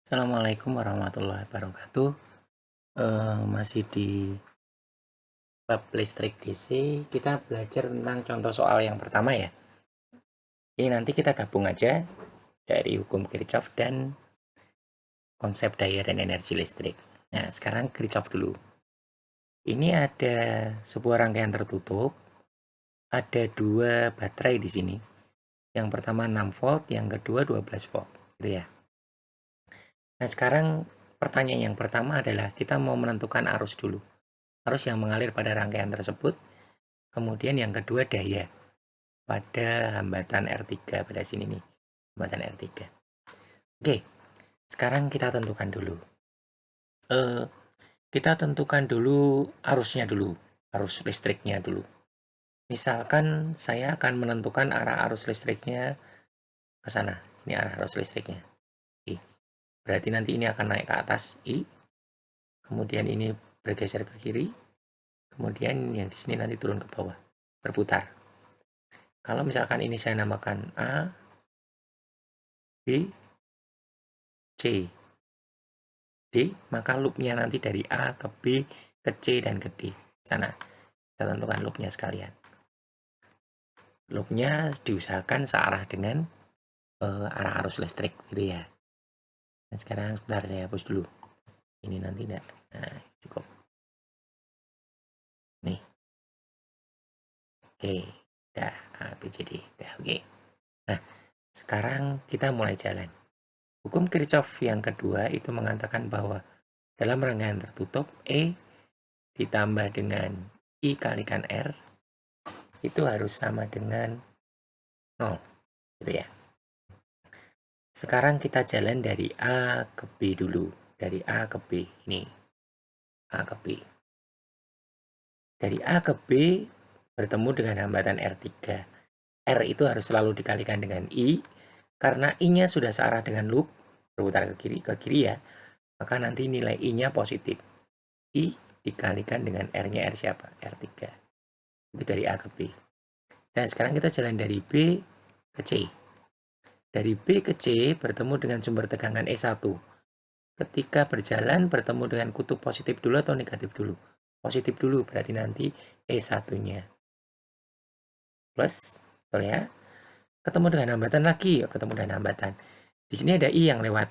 Assalamualaikum warahmatullahi wabarakatuh. Masih di bab listrik DC, kita belajar tentang contoh soal yang pertama ya. Ini nanti kita gabung aja dari hukum Kirchhoff dan konsep daya dan energi listrik. Nah, sekarang Kirchhoff dulu. Ini ada sebuah rangkaian tertutup, ada dua baterai di sini. Yang pertama 6 volt, yang kedua 12 volt, gitu ya. Nah, sekarang pertanyaan yang pertama adalah kita mau menentukan arus dulu. Arus yang mengalir pada rangkaian tersebut. Kemudian yang kedua daya pada hambatan R3 pada sini nih, hambatan R3. Oke, sekarang kita tentukan dulu. Kita tentukan dulu arusnya dulu, arus listriknya dulu. Misalkan saya akan menentukan arah arus listriknya ke sana. Ini arah arus listriknya. I. Berarti nanti ini akan naik ke atas I. Kemudian ini bergeser ke kiri. Kemudian yang di sini nanti turun ke bawah, berputar. Kalau misalkan ini saya namakan A, B, C, D, maka loopnya nanti dari A ke B, ke C, dan ke D. Sana, kita tentukan loopnya sekalian. Loopnya diusahakan searah dengan arah arus listrik, gitu ya. Nah, sekarang sebentar saya hapus dulu. Ini nanti tidak. Nah, cukup. Nih. Oke, udah A, B, C, D. Udah, oke. Nah, sekarang kita mulai jalan. Hukum Kirchhoff yang kedua itu mengatakan bahwa dalam rangkaian tertutup, E ditambah dengan I kalikan R itu harus sama dengan 0, gitu ya. Sekarang kita jalan dari A ke B dulu. Dari A ke B, ini A ke B. Dari A ke B bertemu dengan hambatan R3. R itu harus selalu dikalikan dengan I, karena I-nya sudah searah dengan loop, berputar ke kiri ya, maka nanti nilai I-nya positif. I dikalikan dengan R-nya R siapa? R3. Itu dari A ke B. Dan sekarang kita jalan dari B ke C. Dari B ke C bertemu dengan sumber tegangan E1. Ketika berjalan bertemu dengan kutub positif dulu atau negatif dulu? Positif dulu, berarti nanti E1-nya plus, betul ya? Ketemu dengan hambatan lagi, ketemu dengan hambatan. Di sini ada I yang lewat.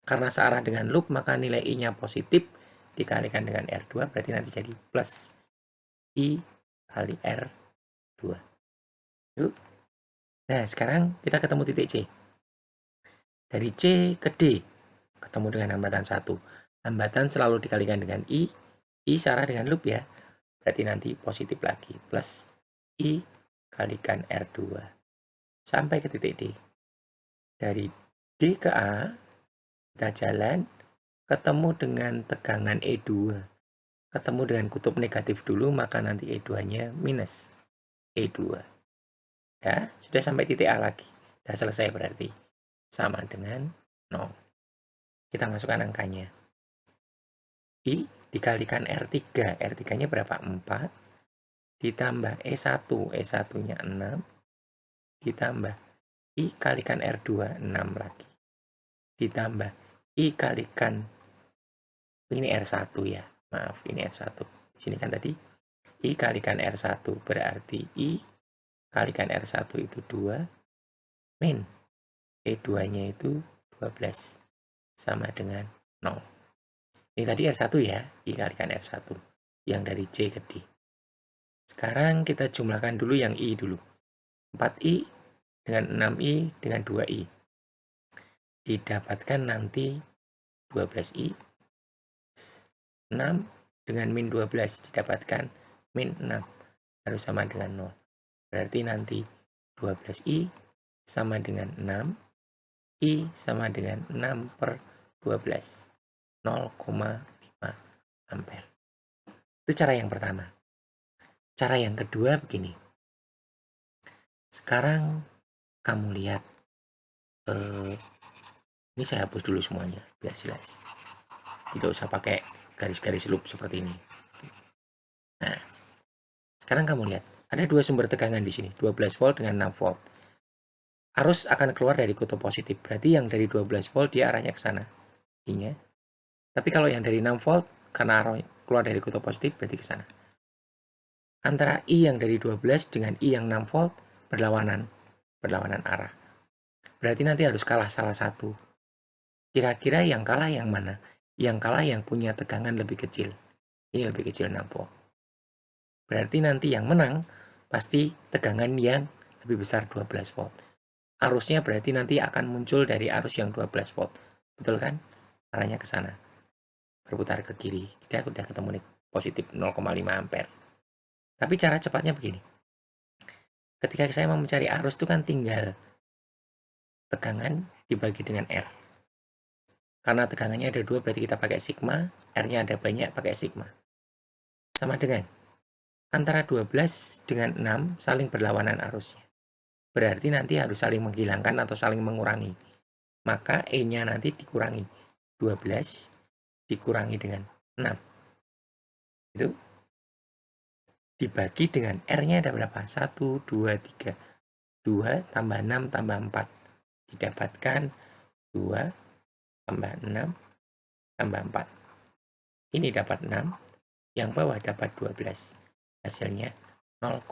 Karena searah dengan loop, maka nilai I-nya positif dikalikan dengan R2, berarti nanti jadi plus I kali R2. Yuk. Nah, sekarang kita ketemu titik C. Dari C ke D, ketemu dengan hambatan 1. Hambatan selalu dikalikan dengan I searah dengan loop ya. Berarti nanti positif lagi, plus I kalikan R2. Sampai ke titik D. Dari D ke A, kita jalan, ketemu dengan tegangan E2. Ketemu dengan kutub negatif dulu, maka nanti E2-nya minus E2. Ya, sudah sampai titik A lagi. Sudah selesai berarti. Sama dengan 0. Kita masukkan angkanya. I dikalikan R3. R3-nya berapa? 4. Ditambah E1. E1-nya 6. Ditambah I kalikan R2. 6 lagi. Ditambah I kalikan, ini R1 ya. Maaf, ini R1. Di sini kan tadi I kalikan R1. Berarti I kalikan R1 itu 2. Min E2-nya itu 12. Sama dengan 0. Ini tadi R1 ya, I kalikan R1. Yang dari C ke D. Sekarang kita jumlahkan dulu yang I dulu. 4I dengan 6I dengan 2I. Didapatkan nanti 12I. 6 dengan min 12 didapatkan min 6. Harus sama dengan 0. Berarti nanti 12I sama dengan 6. I sama dengan 6 per 12. 0,5 ampere. Itu cara yang pertama. Cara yang kedua begini. Sekarang kamu lihat. Ini saya hapus dulu semuanya biar jelas. Tidak usah pakai garis-garis loop seperti ini. Nah, sekarang kamu lihat. Ada dua sumber tegangan di sini. 12 volt dengan 6 volt. Arus akan keluar dari kutub positif. Berarti yang dari 12 volt dia arahnya ke sana. I-nya. Tapi kalau yang dari 6 volt, karena arrow keluar dari kutub positif, berarti ke sana. Antara I yang dari 12 dengan I yang 6 volt berlawanan arah. Berarti nanti harus kalah salah satu. Kira-kira yang kalah yang mana? Yang kalah yang punya tegangan lebih kecil. Ini lebih kecil 6 volt. Berarti nanti yang menang pasti tegangan yang lebih besar 12 volt. Arusnya berarti nanti akan muncul dari arus yang 12 volt. Betul kan? Arahnya ke sana. Berputar ke kiri. Kita udah ketemu nih positif 0,5 ampere. Tapi cara cepatnya begini. Ketika saya mau mencari arus itu kan tinggal tegangan dibagi dengan R. Karena tegangannya ada 2 berarti kita pakai sigma, R-nya ada banyak pakai sigma. Sama dengan antara 12 dengan 6 saling berlawanan arusnya. Berarti nanti harus saling menghilangkan atau saling mengurangi. Maka E-nya nanti dikurangi 12 dikurangi dengan 6. Itu dibagi dengan R-nya ada berapa? 1, 2, 3. 2 tambah 6 tambah 4. Didapatkan 2 tambah 6 tambah 4. Ini dapat 6, yang bawah dapat 12. Hasilnya 0,5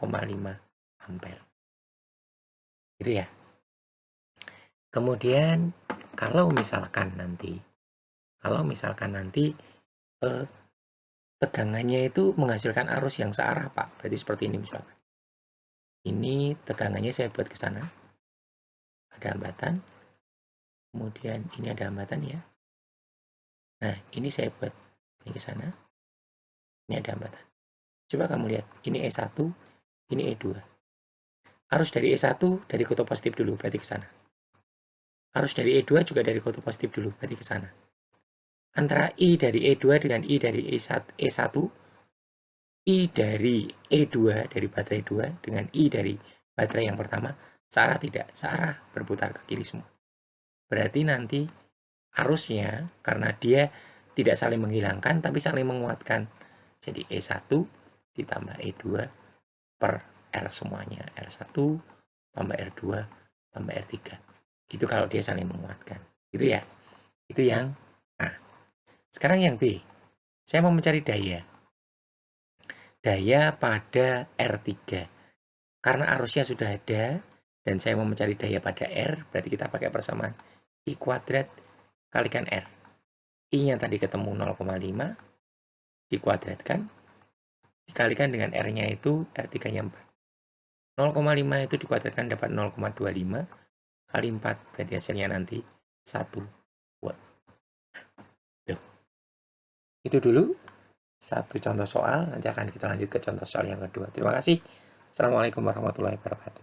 ampere. Gitu ya. Kemudian kalau misalkan nanti tegangannya itu menghasilkan arus yang searah, Pak. Berarti seperti ini misalkan. Ini tegangannya saya buat ke sana. Ada hambatan. Kemudian ini ada hambatan ya. Nah, ini saya buat ini ke sana. Ini ada hambatan. Coba kamu lihat, ini E1, ini E2. Arus dari E1 dari kutub positif dulu, berarti ke sana. Arus dari E2 juga dari kutub positif dulu, berarti ke sana. Antara I dari E2 dengan I dari E1, I dari E2 dari baterai 2 dengan I dari baterai yang pertama, searah tidak? Searah, berputar ke kiri semua. Berarti nanti arusnya, karena dia tidak saling menghilangkan, tapi saling menguatkan. Jadi E1 ditambah E2 per R semuanya. R1 tambah R2 tambah R3. Itu kalau dia saling menguatkan. Itu ya. Itu yang A. Sekarang yang B. Saya mau mencari daya. Daya pada R3. Karena arusnya sudah ada, dan saya mau mencari daya pada R, berarti kita pakai persamaan I kuadrat kalikan R. I-nya tadi ketemu 0,5, dikuadratkan, dikalikan dengan R-nya itu, R3-nya 4. 0,5 itu dikuadratkan dapat 0,25, kali 4, berarti hasilnya nanti 1 watt. Tuh. Itu dulu satu contoh soal, nanti akan kita lanjut ke contoh soal yang kedua. Terima kasih. Assalamualaikum warahmatullahi wabarakatuh.